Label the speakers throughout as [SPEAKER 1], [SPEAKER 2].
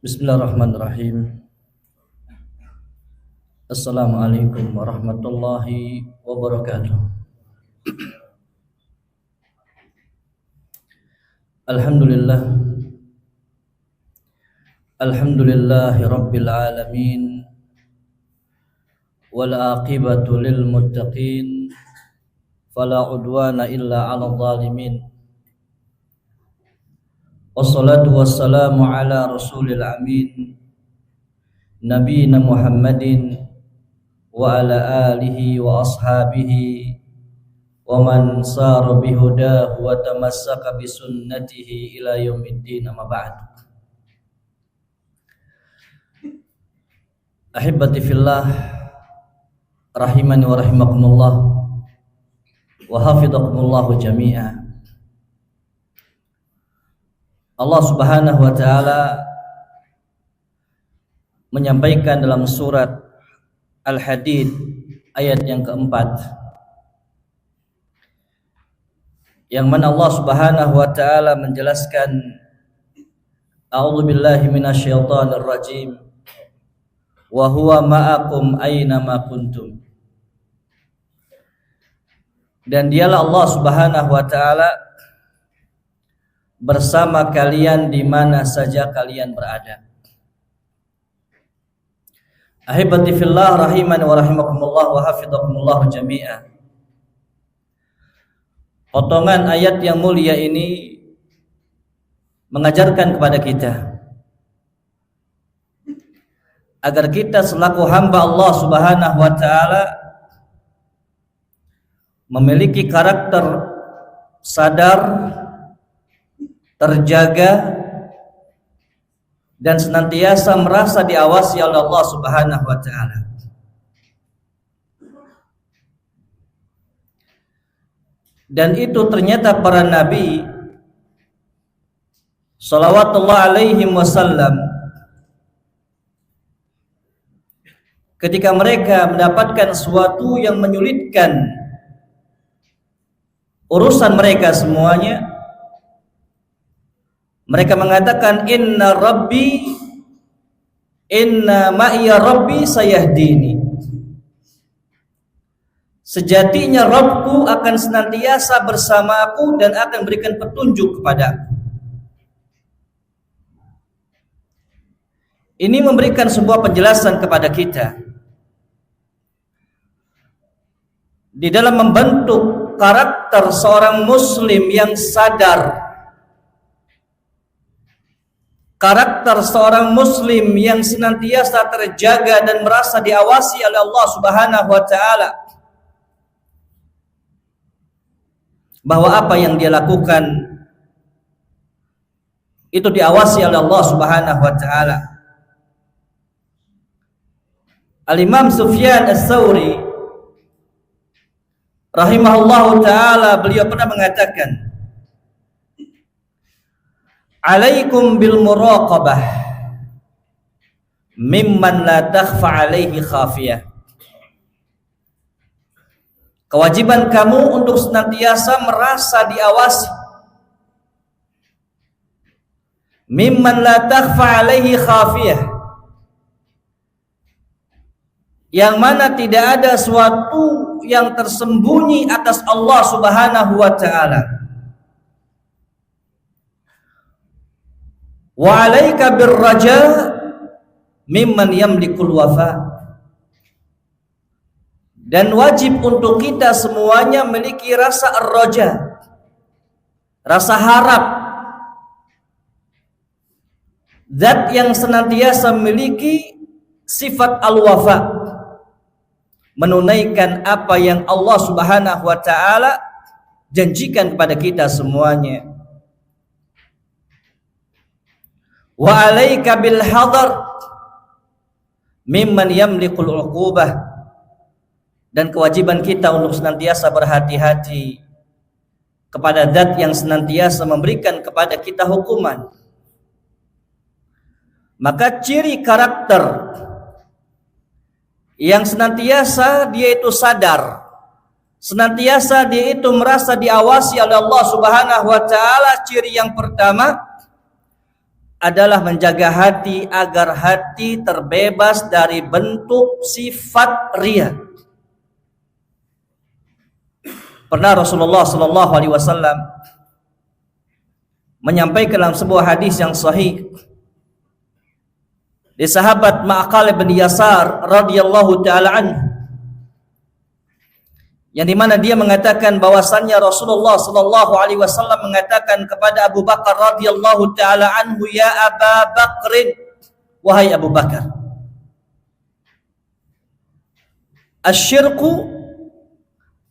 [SPEAKER 1] Bismillahirrahmanirrahim. Assalamualaikum warahmatullahi wabarakatuh. Alhamdulillah. Alhamdulillahi rabbil alamin. Wal aqibatu lil muttaqin. Fala udwana illa 'alal zalimin. Wassalatu wassalamu ala rasulil amin Nabiyina Muhammadin wa ala alihi wa ashabihi wa man sara bihudahu wa tamassaka bisunnatihi ila yaumiddin, amma ba'd. Ahibbati fillah, rahimani wa rahimakumullah wa hafidhakumullahu jami'a. Allah Subhanahu wa taala menyampaikan dalam surat Al-Hadid ayat yang keempat, yang mana Allah Subhanahu wa taala menjelaskan, a'udzubillahi minasyaitonir rajim, wa huwa ma'akum aina ma kuntum. Dan dialah Allah Subhanahu wa taala bersama kalian di mana saja kalian berada. Ahibati fillah, rahimani wa rahimakumullah wa hafidhakumullah jami'a. Potongan ayat yang mulia ini mengajarkan kepada kita agar kita selaku hamba Allah Subhanahu wa taala memiliki karakter sadar, terjaga, dan senantiasa merasa diawasi oleh Allah Subhanahu wa taala. Dan itu ternyata para nabi shalawatullah alaihi wasallam, ketika mereka mendapatkan sesuatu yang menyulitkan urusan mereka semuanya, mereka mengatakan inna ma'iya rabbi sayahdini. Sejatinya Rabbku akan senantiasa bersamaku dan akan berikan petunjuk kepadaku. Ini memberikan sebuah penjelasan kepada kita di dalam membentuk karakter seorang muslim yang sadar, karakter seorang muslim yang senantiasa terjaga dan merasa diawasi oleh Allah Subhanahu wa taala, bahwa apa yang dia lakukan itu diawasi oleh Allah Subhanahu wa taala. Al-Imam Sufyan Ats-Tsauri rahimahullahu taala, beliau pernah mengatakan, alaikum bil muraqabah mimman la takhfa alaihi khafiyah. Kewajiban kamu untuk senantiasa merasa diawasi, mimman la takhfa alaihi khafiyah, yang mana tidak ada suatu yang tersembunyi atas Allah Subhanahu wa taala. Wa alaika birraja mimman yamlikul wafa, dan wajib untuk kita semuanya memiliki rasa ar-raja, rasa harap, zat yang senantiasa memiliki sifat al-wafa, menunaikan apa yang Allah Subhanahu wa taala janjikan kepada kita semuanya. Wa alaika bil hadar mimman yamlikul uqubah, dan kewajiban kita untuk senantiasa berhati-hati kepada zat yang senantiasa memberikan kepada kita hukuman. Maka ciri karakter yang senantiasa dia itu sadar, senantiasa dia itu merasa diawasi oleh Allah Subhanahu wa taala, ciri yang pertama adalah menjaga hati agar hati terbebas dari bentuk sifat riya. Pernah Rasulullah sallallahu alaihi wasallam menyampaikan dalam sebuah hadis yang sahih di sahabat Ma'qal bin Yasar radhiyallahu taala anhu, yang dimana dia mengatakan bahwasannya Rasulullah sallallahu alaihi wasallam mengatakan kepada Abu Bakar radhiyallahu taala anhu, ya Abu Bakrin, wahai Abu Bakar, asyirku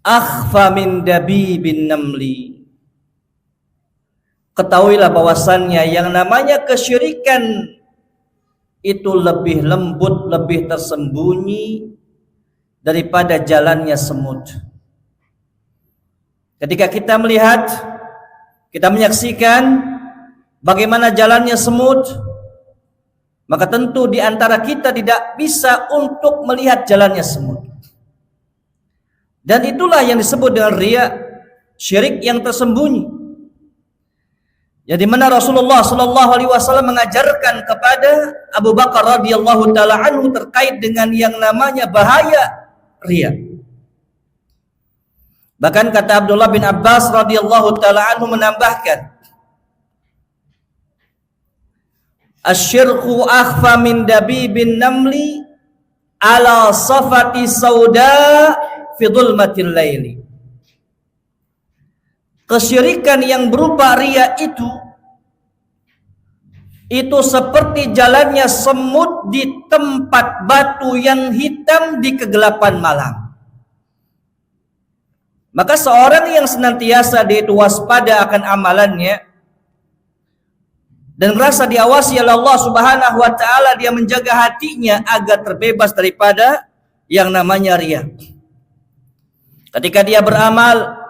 [SPEAKER 1] akhfa min dabibin namli. Ketahuilah bahwasannya yang namanya kesyirikan itu lebih lembut, lebih tersembunyi daripada jalannya semut. Ketika kita melihat, kita menyaksikan bagaimana jalannya semut, maka tentu di antara kita tidak bisa untuk melihat jalannya semut. Dan itulah yang disebut dengan riya, syirik yang tersembunyi. Jadi mana Rasulullah sallallahu alaihi wasallam mengajarkan kepada Abu Bakar radhiyallahu taala anhu terkait dengan yang namanya bahaya riya. Bahkan kata Abdullah bin Abbas radhiyallahu taala anhu menambahkan, asyirku akhfa min dabibin namli ala safati sauda fi dhulmatil laili. Kesyirikan yang berupa riya itu seperti jalannya semut di tempat batu yang hitam di kegelapan malam. Maka seorang yang senantiasa dia itu waspada akan amalannya dan merasa diawasi oleh Allah Subhanahu wa taala, dia menjaga hatinya agar terbebas daripada yang namanya riya. Ketika dia beramal,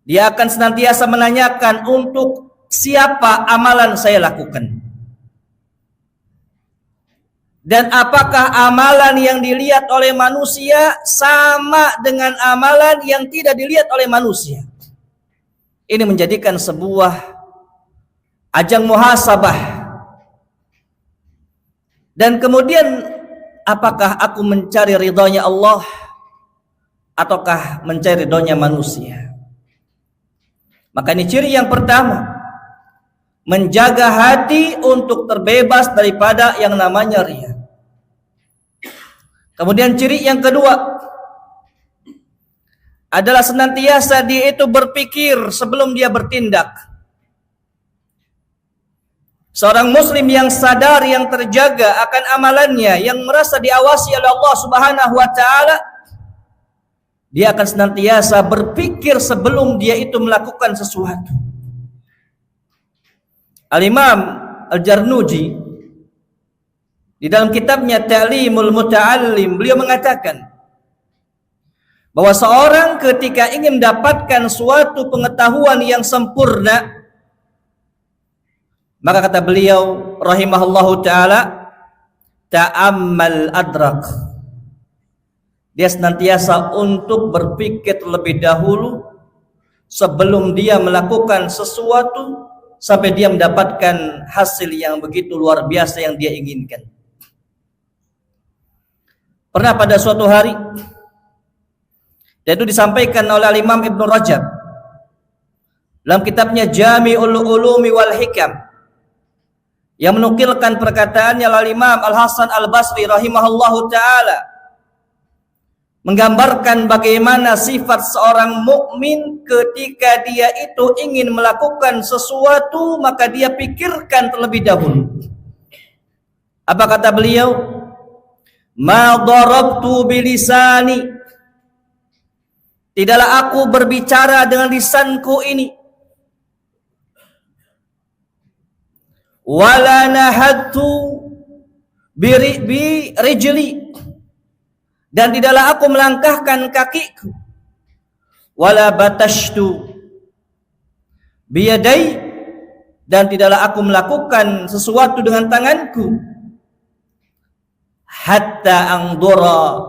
[SPEAKER 1] dia akan senantiasa menanyakan, untuk siapa amalan saya lakukan? Dan apakah amalan yang dilihat oleh manusia sama dengan amalan yang tidak dilihat oleh manusia? Ini menjadikan sebuah ajang muhasabah. Dan kemudian, apakah aku mencari ridhonya Allah ataukah mencari ridhonya manusia? Maka ini ciri yang pertama, menjaga hati untuk terbebas daripada yang namanya riya. Kemudian ciri yang kedua adalah senantiasa dia itu berpikir sebelum dia bertindak. Seorang muslim yang sadar, yang terjaga akan amalannya, yang merasa diawasi oleh Allah Subhanahu wa taala, dia akan senantiasa berpikir sebelum dia itu melakukan sesuatu. Al-Imam Al-Jarnuji di dalam kitabnya Ta'limul Muta'allim, beliau mengatakan bahwa seorang ketika ingin mendapatkan suatu pengetahuan yang sempurna, maka kata beliau rahimahullahu ta'ala, ta'ammal adrak. Dia senantiasa untuk berpikir terlebih dahulu sebelum dia melakukan sesuatu sampai dia mendapatkan hasil yang begitu luar biasa yang dia inginkan. Pernah pada suatu hari, dan itu disampaikan oleh Imam Ibn Rajab dalam kitabnya Jami'ul Ulumi wal Hikam, yang menukilkan perkataannya oleh Imam Al-Hasan Al-Basri rahimahullahu ta'ala, menggambarkan bagaimana sifat seorang mukmin ketika dia itu ingin melakukan sesuatu, maka dia pikirkan terlebih dahulu. Apa kata beliau? Ma darabtu bilisani, tidaklah aku berbicara dengan lisanku ini, wala nahadtu bi rijli, dan tidaklah aku melangkahkan kakiku, wala batashtu biyadai, dan tidaklah aku melakukan sesuatu dengan tanganku, hatta angdura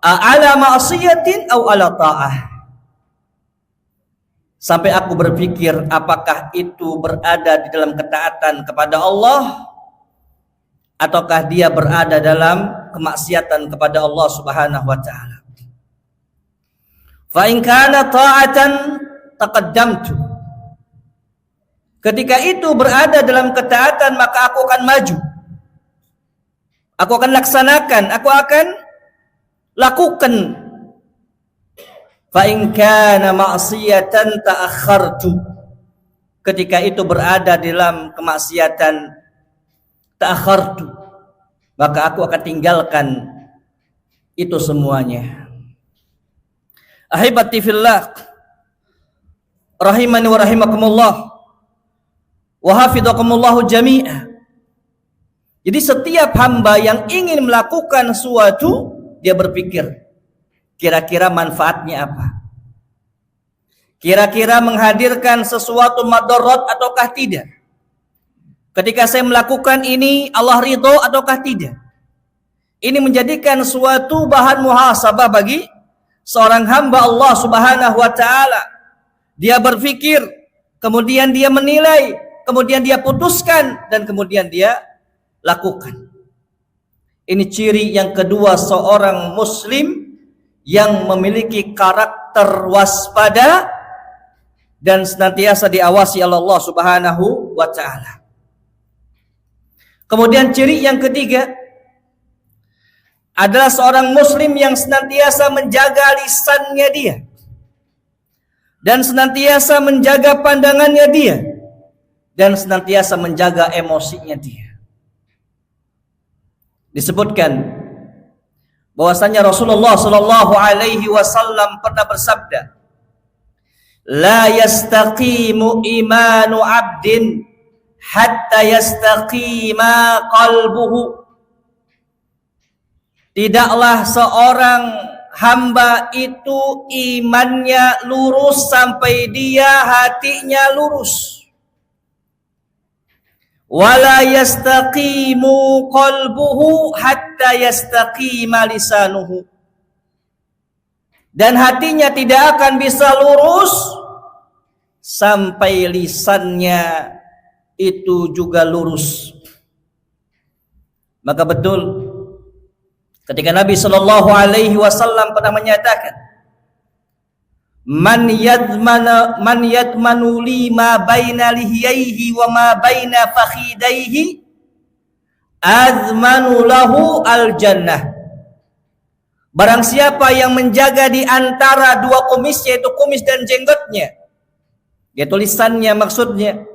[SPEAKER 1] ala ma'siyatin aw ala ta'ah, sampai aku berpikir apakah itu berada di dalam ketaatan kepada Allah ataukah dia berada dalam kemaksiatan kepada Allah Subhanahu wa taala. Fa in kana ta'atan taqaddamtu. Ketika itu berada dalam ketaatan, maka aku akan maju. Aku akan laksanakan, aku akan lakukan. Fa in kana ma'siyatan ta'akhkhartu. Ketika itu berada dalam kemaksiatan, ta'akhkhartu, maka aku akan tinggalkan itu semuanya. Ahibati fillah, rahimani wa rahimakumullah, wa hafizakumullahu jami'ah. Jadi setiap hamba yang ingin melakukan suatu, dia berpikir kira-kira manfaatnya apa, kira-kira menghadirkan sesuatu madarat ataukah tidak. Ketika saya melakukan ini, Allah ridho ataukah tidak. Ini menjadikan suatu bahan muhasabah bagi seorang hamba Allah Subhanahu wa taala. Dia berpikir, kemudian dia menilai, kemudian dia putuskan, dan kemudian dia lakukan. Ini ciri yang kedua seorang muslim yang memiliki karakter waspada dan senantiasa diawasi oleh Allah Subhanahu wa taala. Kemudian ciri yang ketiga adalah seorang muslim yang senantiasa menjaga lisannya dia dan senantiasa menjaga pandangannya dia dan senantiasa menjaga emosinya dia. Disebutkan bahwasanya Rasulullah sallallahu alaihi wasallam pernah bersabda, la yastaqimu imanu 'abdin hatta yastaqima qalbuhu. Tidaklah seorang hamba itu imannya lurus sampai dia hatinya lurus. Wala yastaqimu qalbuhu hatta yastaqima lisanuhu. Dan hatinya tidak akan bisa lurus sampai lisannya itu juga lurus. Maka betul ketika Nabi sallallahu alaihi wasallam pernah menyatakan, man yadmanu li ma baina lihiyaihi wa ma baina fakhidaihi azmanu lahu al jannah. Barang siapa yang menjaga di antara dua kumis, yaitu kumis dan jenggotnya, yaitu lisannya maksudnya,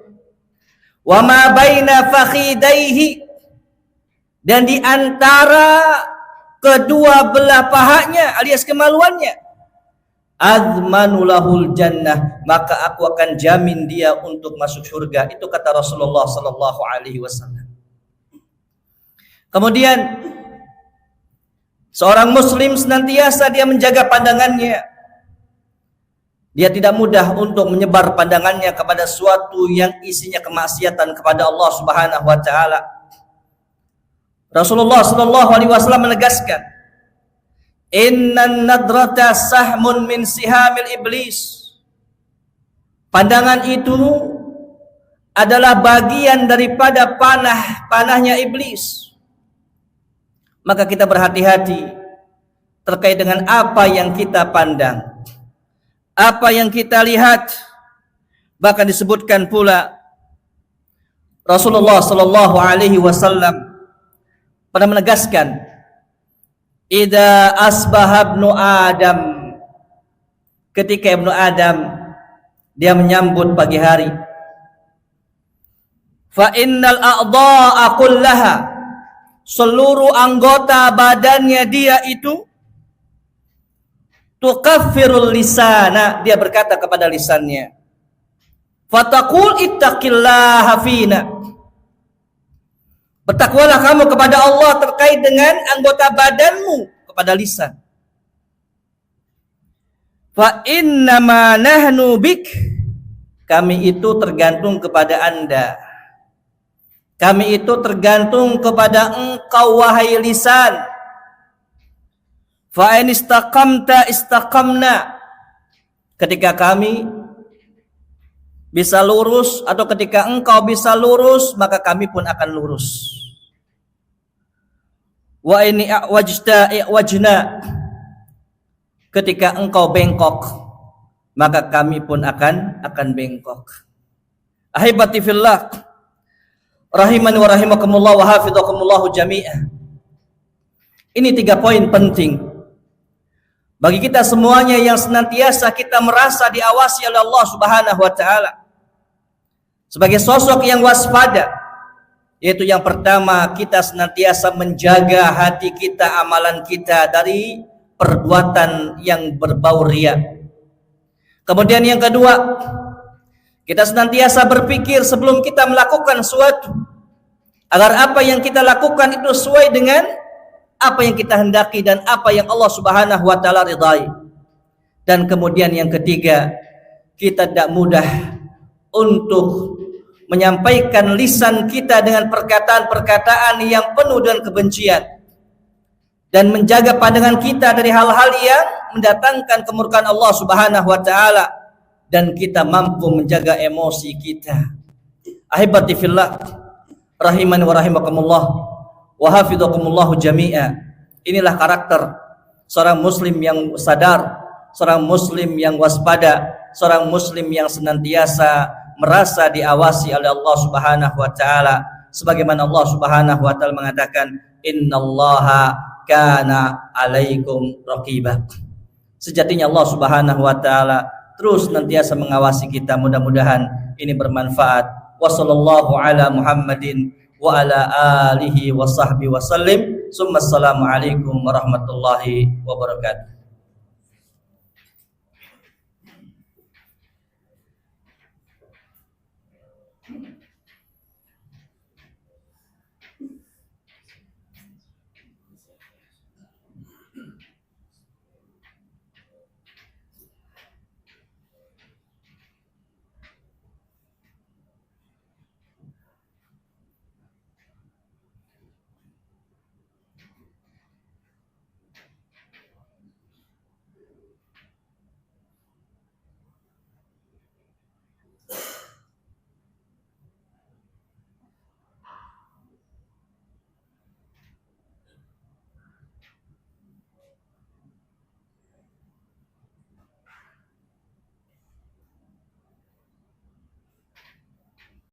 [SPEAKER 1] wa ma baina fakhidaihi, dan di antara kedua belah pahanya alias kemaluannya, azmanulahul jannah, maka aku akan jamin dia untuk masuk surga. Itu kata Rasulullah sallallahu alaihi wasallam. Kemudian seorang muslim senantiasa dia menjaga pandangannya. Dia tidak mudah untuk menyebar pandangannya kepada suatu yang isinya kemaksiatan kepada Allah Subhanahu wa taala. Rasulullah sallallahu alaihi wasallam menegaskan, innan nadrata sahmun min sihamil iblis. Pandangan itu adalah bagian daripada panahnya iblis. Maka kita berhati-hati terkait dengan apa yang kita pandang, apa yang kita lihat. Bahkan disebutkan pula Rasulullah sallallahu alaihi wasallam pernah menegaskan, idza asbaha ibnu Adam, ketika ibnu Adam dia menyambut pagi hari, fa innal a'dha'a kullaha, seluruh anggota badannya dia itu tukaffirul lisana, dia berkata kepada lisannya, fataqul ittaqillaha fina, bertakwalah kamu kepada Allah terkait dengan anggota badanmu, kepada lisan. Fa innama nahnu bik, kami itu tergantung kepada Anda. Kami itu tergantung kepada engkau wahai lisan. Fa in istaqamta istaqamna. Ketika kami bisa lurus, atau ketika engkau bisa lurus, maka kami pun akan lurus. Wa ini wajna, ketika engkau bengkok, maka kami pun akan bengkok. Ahibati fillah, rahimani wa rahimakumullah wa hafizakumullahu jami'ah. Ini 3 poin penting bagi kita semuanya yang senantiasa kita merasa diawasi oleh Allah Subhanahu wa taala. Sebagai sosok yang waspada, yaitu yang pertama, kita senantiasa menjaga hati kita, amalan kita dari perbuatan yang berbau riya. Kemudian yang kedua, kita senantiasa berpikir sebelum kita melakukan sesuatu, agar apa yang kita lakukan itu sesuai dengan apa yang kita hendaki dan apa yang Allah Subhanahu wa taala ridai. Dan kemudian yang ketiga, kita tidak mudah untuk menyampaikan lisan kita dengan perkataan-perkataan yang penuh dengan kebencian, dan menjaga pandangan kita dari hal-hal yang mendatangkan kemurkaan Allah Subhanahu wa taala, dan kita mampu menjaga emosi kita. Ahibati fillah, rahimani wa rahimakumullah wa hafizakumullahu jami'a. Inilah karakter seorang muslim yang sadar, seorang muslim yang waspada, seorang muslim yang senantiasa merasa diawasi oleh Allah Subhanahu wa taala, sebagaimana Allah Subhanahu wa taala mengatakan, innallaha kana alaikum raqiba. Sejatinya Allah Subhanahu wa taala terus senantiasa mengawasi kita. Mudah-mudahan ini bermanfaat. Wassallallahu ala Muhammadin wa ala alihi wa sahbihi wa sallim. Summa assalamu alaikum warahmatullahi wabarakatuh.